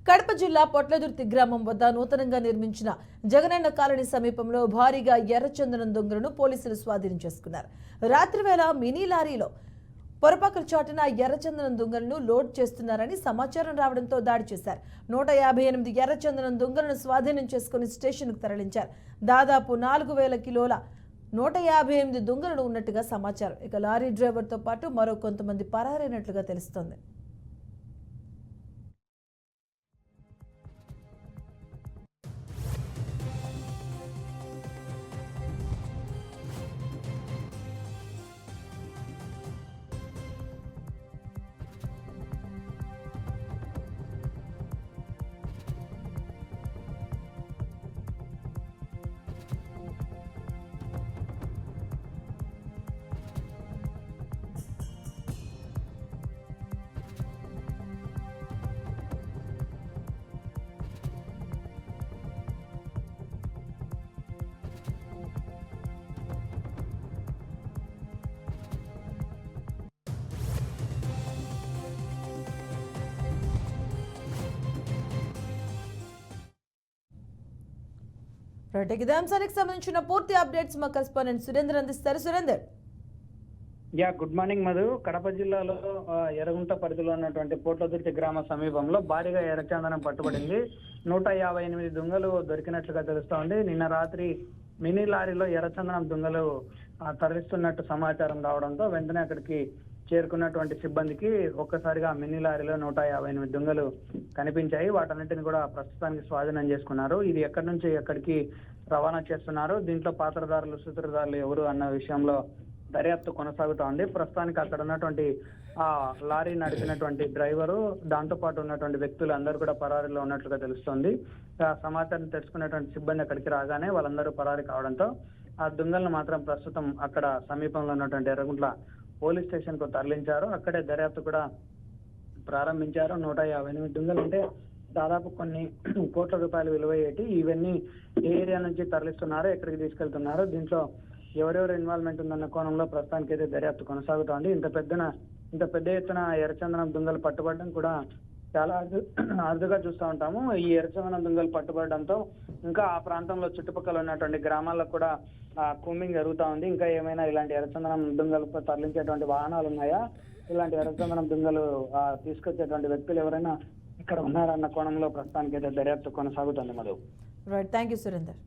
కడప జిల్లా పొట్లదుర్తి గ్రామం వద్ద నూతనంగా నిర్మించిన జగనన్న కాలనీ సమీపంలో భారీగా ఎర్రచందనం దొంగలను పోలీసులు స్వాధీనం చేసుకున్నారు. రాత్రివేళ మినీ లారీలో పొరపాకల చాటున ఎర్రచందనం దొంగలను లోడ్ చేస్తున్నారని సమాచారం రావడంతో దాడి చేశారు. 158 ఎర్రచందనం దొంగలను స్వాధీనం చేసుకుని స్టేషన్కు తరలించారు. దాదాపు 4000 కిలోల 158 దొంగలు ఉన్నట్టుగా సమాచారం. ఇక లారీ డ్రైవర్తో పాటు మరో కొంతమంది పరారైనట్లుగా తెలుస్తోంది. ఇదే అంశానికి సంబంధించిన పూర్తి అప్డేట్స్ మా కరెస్పాండెంట్ సురేందర్ అందిస్తారు. సురేందర్. Good morning Madhu. కడప జిల్లాలో ఎర్రగుంట పరిధిలో ఉన్నటువంటి పోట్లదుర్తి గ్రామ సమీపంలో భారీగా ఎర్రచందనం పట్టుబడింది. 158 దొంగలు దొరికినట్లుగా తెలుస్తోంది. నిన్న రాత్రి మినీ లారీలో ఎర్రచందనం దొంగలు తరలిస్తున్నట్టు సమాచారం రావడంతో వెంటనే అక్కడికి చేరుకున్నటువంటి సిబ్బందికి ఒక్కసారిగా మినీ లారీలో 158 దొంగలు కనిపించాయి. వాటన్నిటిని కూడా ప్రస్తుతానికి స్వాధీనం చేసుకున్నారు. ఇది ఎక్కడి నుంచి ఎక్కడికి రవాణా చేస్తున్నారు, దీంట్లో పాత్రదారులు సూత్రధారులు ఎవరు అన్న విషయంలో దర్యాప్తు కొనసాగుతా ఉంది. ప్రస్తుతానికి అక్కడ ఉన్నటువంటి ఆ లారీ నడిపినటువంటి డ్రైవరు, దాంతో పాటు ఉన్నటువంటి వ్యక్తులు అందరూ కూడా పరారీలో ఉన్నట్లుగా తెలుస్తోంది. ఆ సమాచారం తెలుసుకున్నటువంటి సిబ్బంది అక్కడికి రాగానే వాళ్ళందరూ పరారీ కావడంతో ఆ దొంగలను మాత్రం ప్రస్తుతం అక్కడ సమీపంలో ఉన్నటువంటి ఎర్రగుంట్ల పోలీస్ స్టేషన్ కు తరలించారు. అక్కడే దర్యాప్తు కూడా ప్రారంభించారు. 158 దొంగలు అంటే దాదాపు కొన్ని కోట్ల రూపాయలు విలువయ్యేటి. ఇవన్నీ ఏ ఏరియా నుంచి తరలిస్తున్నారు, ఎక్కడికి తీసుకెళ్తున్నారు, దీంట్లో ఎవరెవరు ఇన్వాల్వ్మెంట్ ఉందన్న కోణంలో ప్రస్తుతానికి అయితే దర్యాప్తు కొనసాగుతోంది. ఇంత పెద్ద ఎత్తున ఎర్రచందనం దొంగలు పట్టుబడడం కూడా చాలా అరుదుగా చూస్తూ ఉంటాము. ఈ ఎర్రచందనం దొంగలు పట్టుబడడంతో ఇంకా ఆ ప్రాంతంలో చుట్టుపక్కల ఉన్నటువంటి గ్రామాల్లో కూడా కూంబింగ్ జరుగుతూ ఉంది. ఇంకా ఏమైనా ఇలాంటి ఎర్రచందనం దొంగలు తరలించేటువంటి వాహనాలు ఉన్నాయా, ఇలాంటి ఎర్రచందనం దొంగలు తీసుకొచ్చేటువంటి వ్యక్తులు ఎవరైనా ఇక్కడ ఉన్నారన్న కోణంలో ప్రస్తుతానికి అయితే దర్యాప్తు కొనసాగుతుంది. Madhu. Right, thank you Surender.